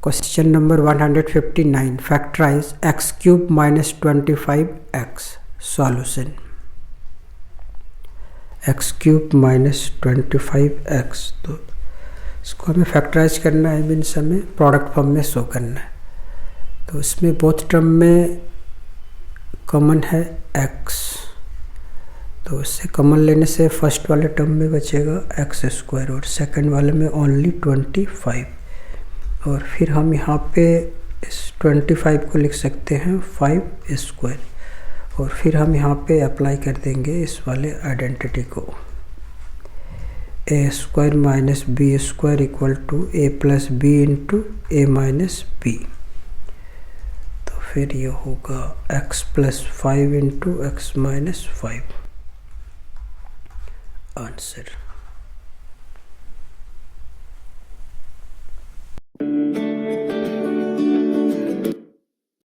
Question number 159. Factorize x cube minus 25x. Solution. x cube minus 25x. तो इसको हमें factorise करना है, मीन्स हमें प्रोडक्ट फॉर्म में शो करना है। तो इसमें बोथ टर्म में कॉमन है x, तो इससे कॉमन लेने से फर्स्ट वाले टर्म में बचेगा एक्स स्क्वायर और सेकंड वाले में ओनली 25। और फिर हम यहाँ पे इस 25 को लिख सकते हैं 5 स्क्वायर, और फिर हम यहाँ पे अप्लाई कर देंगे इस वाले आइडेंटिटी को, a square minus b square equal to a plus b into a minus b. तो फिर ये होगा x plus 5 into x minus 5 answer.